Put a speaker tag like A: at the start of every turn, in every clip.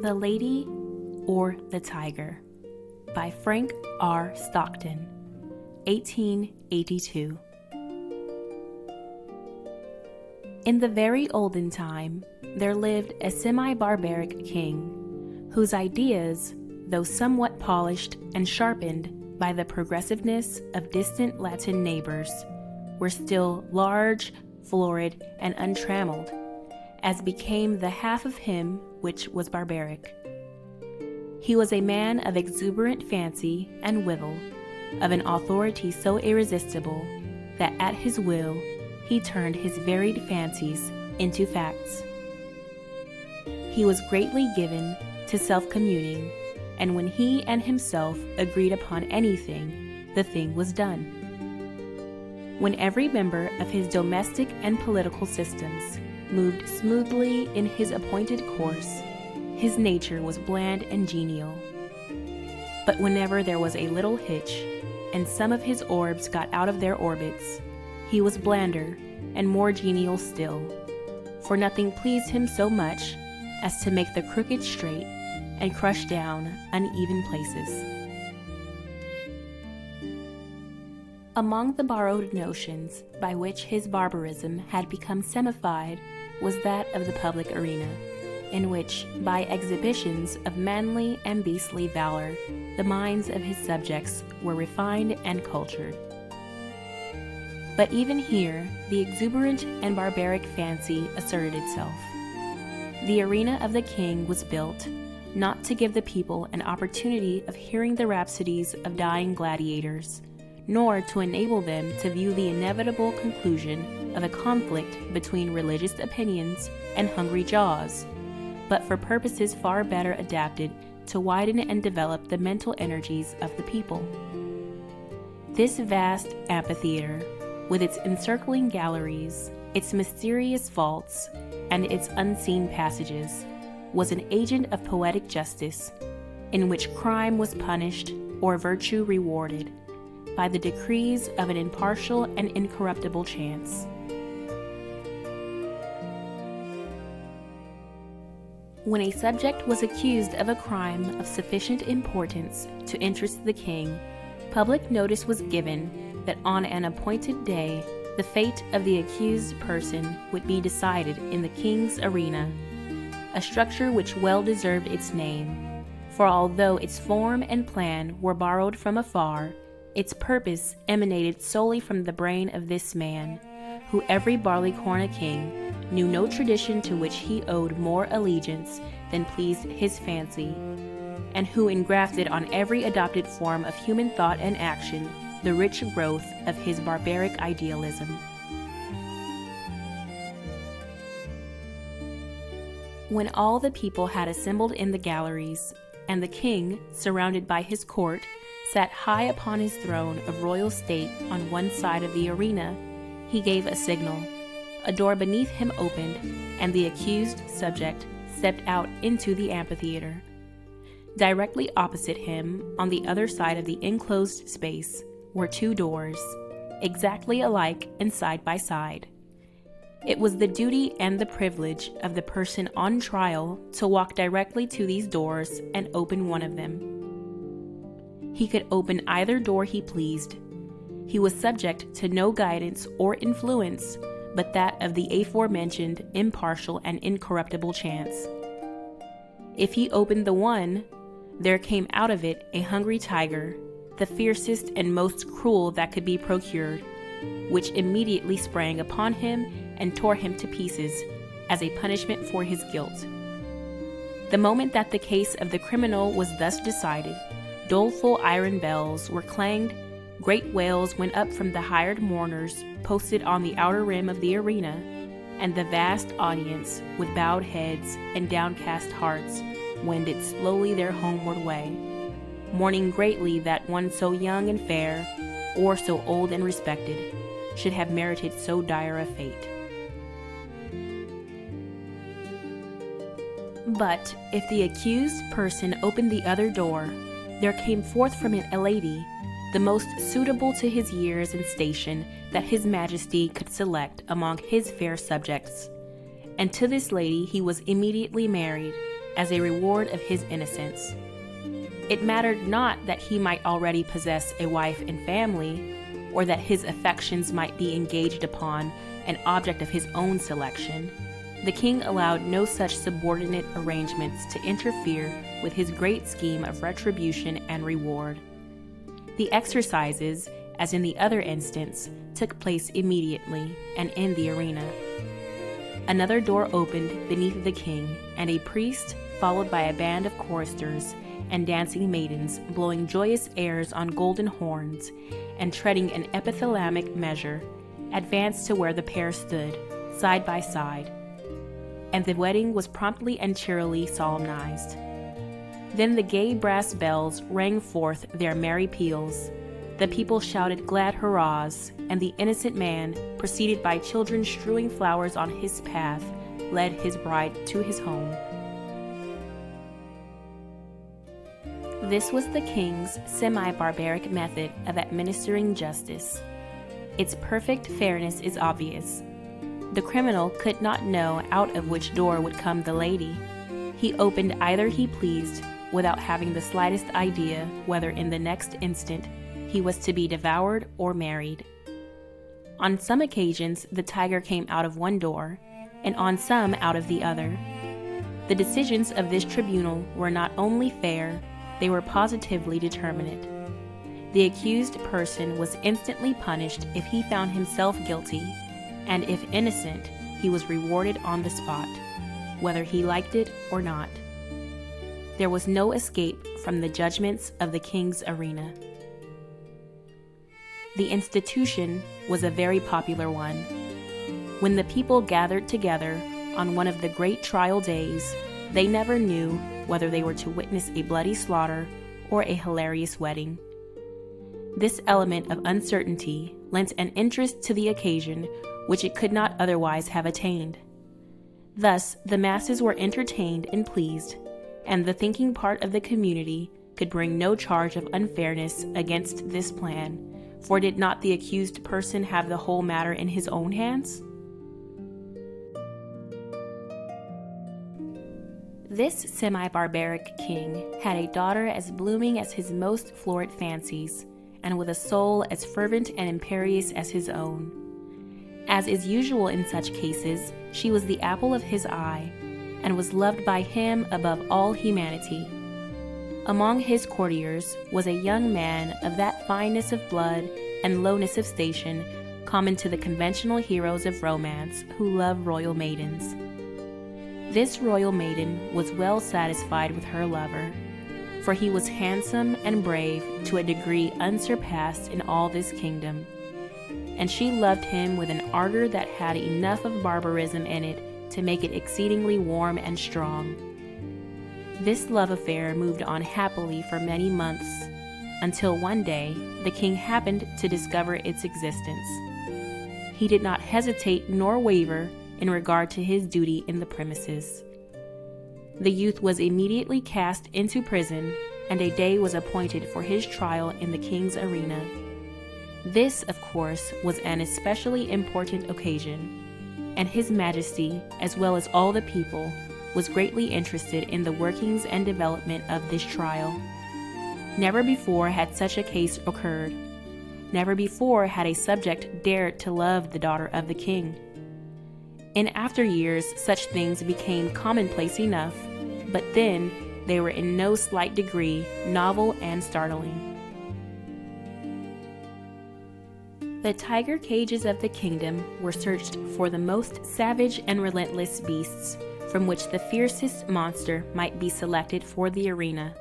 A: The Lady or the Tiger by Frank R. Stockton, 1882. In the very olden time, there lived a semi-barbaric king, whose ideas, though somewhat polished and sharpened by the progressiveness of distant Latin neighbors, were still large, florid, and untrammeled, as became the half of him which was barbaric. He was a man of exuberant fancy and withal, of an authority so irresistible that at his will he turned his varied fancies into facts. He was greatly given to self-commuting, and when he and himself agreed upon anything, the thing was done. When every member of his domestic and political systems moved smoothly in his appointed course, his nature was bland and genial. But whenever there was a little hitch, and some of his orbs got out of their orbits, he was blander and more genial still, for nothing pleased him so much as to make the crooked straight and crush down uneven places. Among the borrowed notions by which his barbarism had become semified was that of the public arena, in which, by exhibitions of manly and beastly valor, the minds of his subjects were refined and cultured. But even here, the exuberant and barbaric fancy asserted itself. The arena of the king was built, not to give the people an opportunity of hearing the rhapsodies of dying gladiators, nor to enable them to view the inevitable conclusion of a conflict between religious opinions and hungry jaws, but for purposes far better adapted to widen and develop the mental energies of the people. This vast amphitheater, with its encircling galleries, its mysterious vaults, and its unseen passages, was an agent of poetic justice, in which crime was punished or virtue rewarded by the decrees of an impartial and incorruptible chance. When a subject was accused of a crime of sufficient importance to interest the king, public notice was given that on an appointed day the fate of the accused person would be decided in the king's arena, a structure which well deserved its name, for although its form and plan were borrowed from afar, its purpose emanated solely from the brain of this man, who every barleycorn a king knew no tradition to which he owed more allegiance than pleased his fancy, and who engrafted on every adopted form of human thought and action the rich growth of his barbaric idealism. When all the people had assembled in the galleries, and the king, surrounded by his court, sat high upon his throne of royal state on one side of the arena, he gave a signal. A door beneath him opened, and the accused subject stepped out into the amphitheater. Directly opposite him, on the other side of the enclosed space, were two doors, exactly alike and side by side. It was the duty and the privilege of the person on trial to walk directly to these doors and open one of them. He could open either door he pleased. He was subject to no guidance or influence but that of the aforementioned impartial and incorruptible chance. If he opened the one, there came out of it a hungry tiger, the fiercest and most cruel that could be procured, which immediately sprang upon him and tore him to pieces as a punishment for his guilt. The moment that the case of the criminal was thus decided, doleful iron bells were clanged, great wails went up from the hired mourners posted on the outer rim of the arena, and the vast audience, with bowed heads and downcast hearts, wended slowly their homeward way, mourning greatly that one so young and fair, or so old and respected, should have merited so dire a fate. But if the accused person opened the other door, there came forth from it a lady, the most suitable to his years and station that his majesty could select among his fair subjects, and to this lady he was immediately married, as a reward of his innocence. It mattered not that he might already possess a wife and family, or that his affections might be engaged upon an object of his own selection. The king allowed no such subordinate arrangements to interfere with his great scheme of retribution and reward. The exercises, as in the other instance, took place immediately and in the arena. Another door opened beneath the king, and a priest, followed by a band of choristers and dancing maidens, blowing joyous airs on golden horns and treading an epithalamic measure, advanced to where the pair stood, side by side, and the wedding was promptly and cheerily solemnized. Then the gay brass bells rang forth their merry peals, the people shouted glad hurrahs, and the innocent man, preceded by children strewing flowers on his path, led his bride to his home. This was the king's semi-barbaric method of administering justice. Its perfect fairness is obvious. The criminal could not know out of which door would come the lady. He opened either he pleased, without having the slightest idea whether in the next instant he was to be devoured or married. On some occasions the tiger came out of one door, and on some out of the other. The decisions of this tribunal were not only fair, they were positively determinate. The accused person was instantly punished if he found himself guilty, and if innocent, he was rewarded on the spot, whether he liked it or not. There was no escape from the judgments of the king's arena. The institution was a very popular one. When the people gathered together on one of the great trial days, they never knew whether they were to witness a bloody slaughter or a hilarious wedding. This element of uncertainty lent an interest to the occasion which it could not otherwise have attained. Thus, the masses were entertained and pleased, and the thinking part of the community could bring no charge of unfairness against this plan, for did not the accused person have the whole matter in his own hands? This semi-barbaric king had a daughter as blooming as his most florid fancies, and with a soul as fervent and imperious as his own. As is usual in such cases, she was the apple of his eye, and was loved by him above all humanity. Among his courtiers was a young man of that fineness of blood and lowness of station common to the conventional heroes of romance who love royal maidens. This royal maiden was well satisfied with her lover, for he was handsome and brave to a degree unsurpassed in all this kingdom, and she loved him with an ardor that had enough of barbarism in it to make it exceedingly warm and strong. This love affair moved on happily for many months, until one day the king happened to discover its existence. He did not hesitate nor waver in regard to his duty in the premises. The youth was immediately cast into prison, and a day was appointed for his trial in the king's arena. This, of course, was an especially important occasion, and His Majesty, as well as all the people, was greatly interested in the workings and development of this trial. Never before had such a case occurred. Never before had a subject dared to love the daughter of the king. In after years, such things became commonplace enough, but then they were in no slight degree novel and startling. The tiger cages of the kingdom were searched for the most savage and relentless beasts, from which the fiercest monster might be selected for the arena.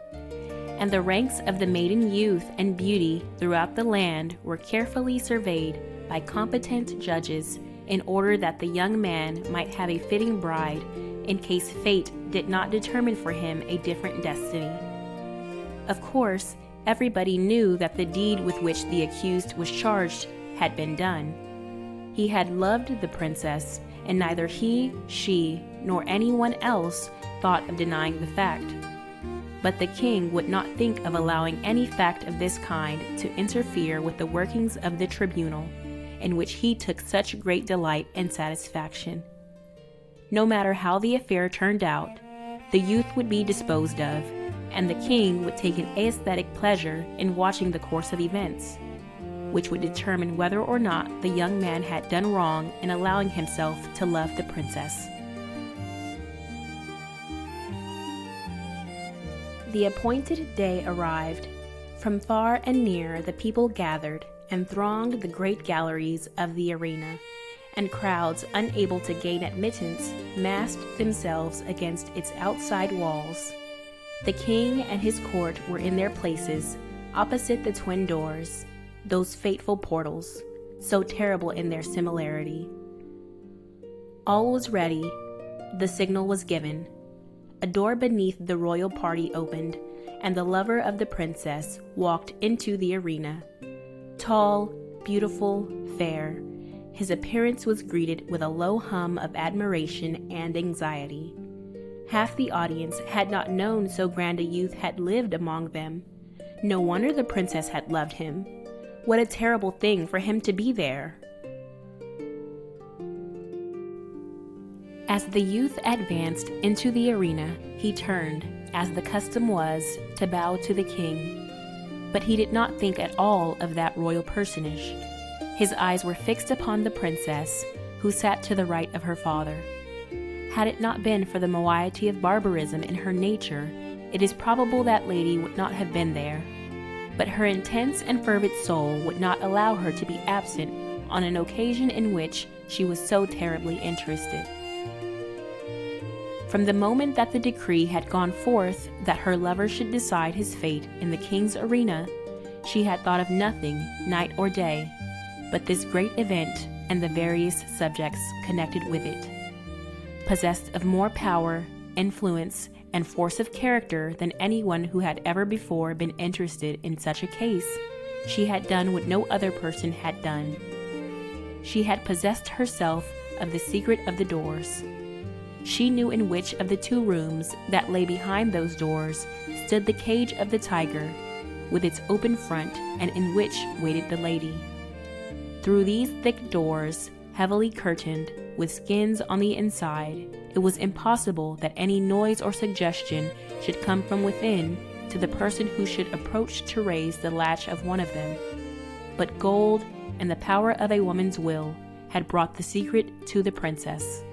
A: And the ranks of the maiden youth and beauty throughout the land were carefully surveyed by competent judges in order that the young man might have a fitting bride in case fate did not determine for him a different destiny. Of course, everybody knew that the deed with which the accused was charged had been done. He had loved the princess, and neither he, she, nor anyone else thought of denying the fact. But the king would not think of allowing any fact of this kind to interfere with the workings of the tribunal, in which he took such great delight and satisfaction. No matter how the affair turned out, the youth would be disposed of, and the king would take an aesthetic pleasure in watching the course of events, which would determine whether or not the young man had done wrong in allowing himself to love the princess. The appointed day arrived. From far and near the people gathered and thronged the great galleries of the arena, and crowds unable to gain admittance massed themselves against its outside walls. The king and his court were in their places, opposite the twin doors, those fateful portals, so terrible in their similarity. All was ready. The signal was given. A door beneath the royal party opened, and the lover of the princess walked into the arena. Tall, beautiful, fair, his appearance was greeted with a low hum of admiration and anxiety. Half the audience had not known so grand a youth had lived among them. No wonder the princess had loved him. What a terrible thing for him to be there! As the youth advanced into the arena, he turned, as the custom was, to bow to the king. But he did not think at all of that royal personage. His eyes were fixed upon the princess, who sat to the right of her father. Had it not been for the moiety of barbarism in her nature, it is probable that lady would not have been there. But her intense and fervid soul would not allow her to be absent on an occasion in which she was so terribly interested. From the moment that the decree had gone forth that her lover should decide his fate in the king's arena, she had thought of nothing, night or day, but this great event and the various subjects connected with it. Possessed of more power, influence, and force of character than anyone who had ever before been interested in such a case, she had done what no other person had done. She had possessed herself of the secret of the doors. She knew in which of the two rooms that lay behind those doors stood the cage of the tiger, with its open front, and in which waited the lady. Through these thick doors, heavily curtained, with skins on the inside, it was impossible that any noise or suggestion should come from within to the person who should approach to raise the latch of one of them. But gold and the power of a woman's will had brought the secret to the princess.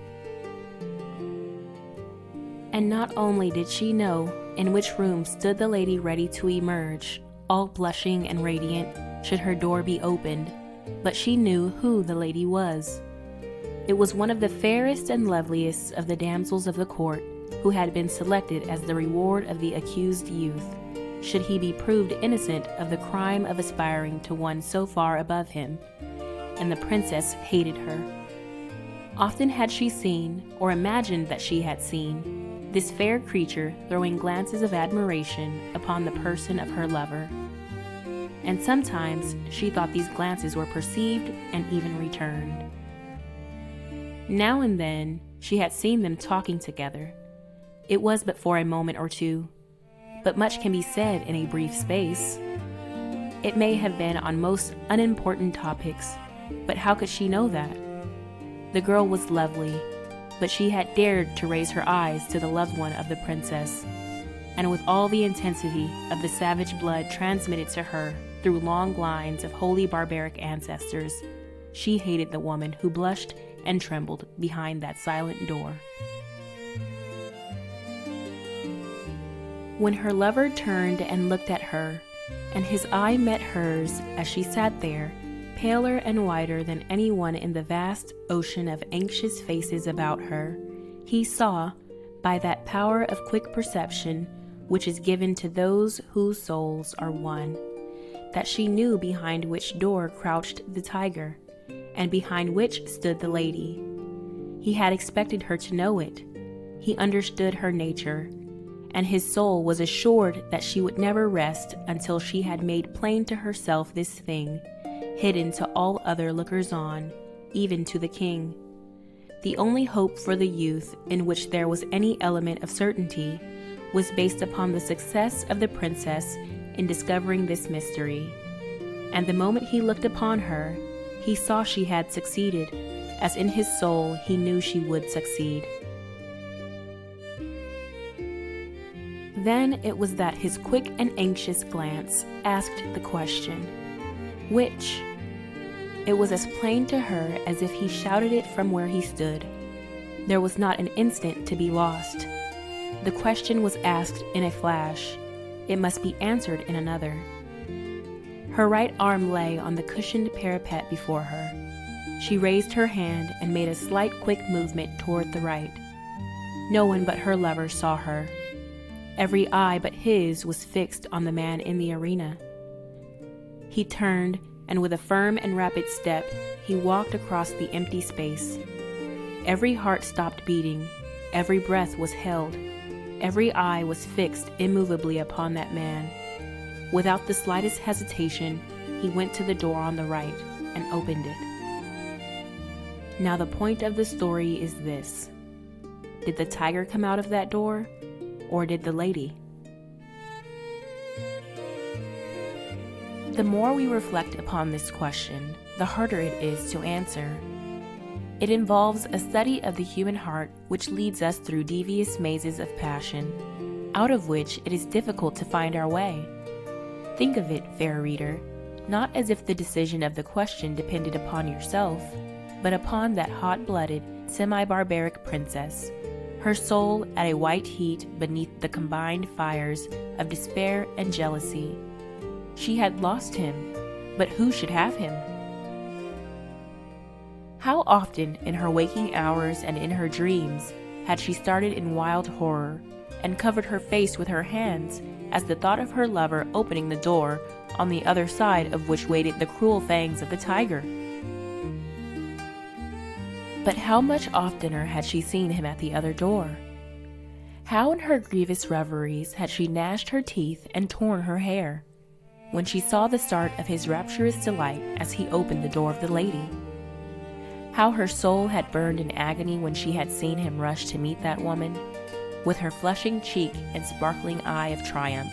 A: And not only did she know in which room stood the lady ready to emerge, all blushing and radiant, should her door be opened, but she knew who the lady was. It was one of the fairest and loveliest of the damsels of the court, who had been selected as the reward of the accused youth, should he be proved innocent of the crime of aspiring to one so far above him, and the princess hated her. Often had she seen, or imagined that she had seen, this fair creature throwing glances of admiration upon the person of her lover. And sometimes she thought these glances were perceived and even returned. Now and then she had seen them talking together. It was but for a moment or two, but much can be said in a brief space. It may have been on most unimportant topics, but how could she know that? The girl was lovely, but she had dared to raise her eyes to the loved one of the princess, and with all the intensity of the savage blood transmitted to her through long lines of holy barbaric ancestors, she hated the woman who blushed and trembled behind that silent door. When her lover turned and looked at her, and his eye met hers as she sat there, paler and whiter than anyone in the vast ocean of anxious faces about her, he saw, by that power of quick perception which is given to those whose souls are one, that she knew behind which door crouched the tiger, and behind which stood the lady. He had expected her to know it. He understood her nature, and his soul was assured that she would never rest until she had made plain to herself this thing, hidden to all other lookers-on, even to the king. The only hope for the youth in which there was any element of certainty was based upon the success of the princess in discovering this mystery. And the moment he looked upon her, he saw she had succeeded, as in his soul he knew she would succeed. Then it was that his quick and anxious glance asked the question, "Which?" It was as plain to her as if he shouted it from where he stood. There was not an instant to be lost. The question was asked in a flash. It must be answered in another. Her right arm lay on the cushioned parapet before her. She raised her hand and made a slight quick movement toward the right. No one but her lover saw her. Every eye but his was fixed on the man in the arena. He turned, and with a firm and rapid step, he walked across the empty space. Every heart stopped beating. Every breath was held. Every eye was fixed immovably upon that man. Without the slightest hesitation, he went to the door on the right and opened it. Now the point of the story is this. Did the tiger come out of that door, or did the lady? The more we reflect upon this question, the harder it is to answer. It involves a study of the human heart which leads us through devious mazes of passion, out of which it is difficult to find our way. Think of it, fair reader, not as if the decision of the question depended upon yourself, but upon that hot-blooded, semi-barbaric princess, her soul at a white heat beneath the combined fires of despair and jealousy. She had lost him, but who should have him? How often in her waking hours and in her dreams had she started in wild horror and covered her face with her hands as the thought of her lover opening the door on the other side of which waited the cruel fangs of the tiger. But how much oftener had she seen him at the other door? How in her grievous reveries had she gnashed her teeth and torn her hair when she saw the start of his rapturous delight as he opened the door of the lady? How her soul had burned in agony when she had seen him rush to meet that woman, with her flushing cheek and sparkling eye of triumph.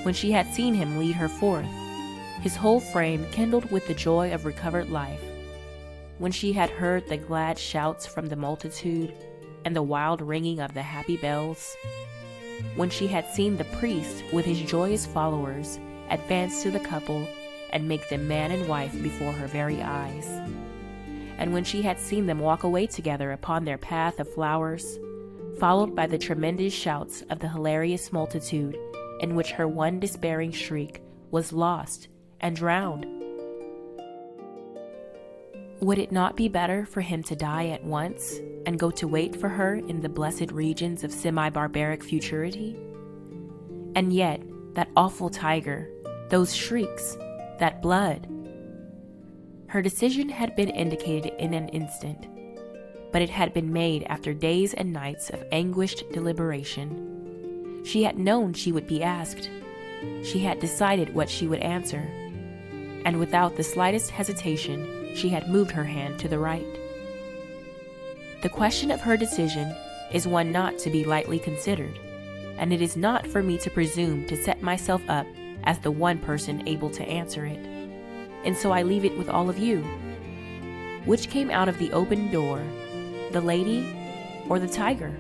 A: When she had seen him lead her forth, his whole frame kindled with the joy of recovered life. When she had heard the glad shouts from the multitude and the wild ringing of the happy bells. When she had seen the priest with his joyous followers advance to the couple and make them man and wife before her very eyes. And when she had seen them walk away together upon their path of flowers, followed by the tremendous shouts of the hilarious multitude, in which her one despairing shriek was lost and drowned. Would it not be better for him to die at once and go to wait for her in the blessed regions of semi-barbaric futurity? And yet, that awful tiger, those shrieks, that blood. Her decision had been indicated in an instant, but it had been made after days and nights of anguished deliberation. She had known she would be asked. She had decided what she would answer, and without the slightest hesitation, she had moved her hand to the right. The question of her decision is one not to be lightly considered, and it is not for me to presume to set myself up as the one person able to answer it. And so I leave it with all of you. Which came out of the open door, the lady or the tiger?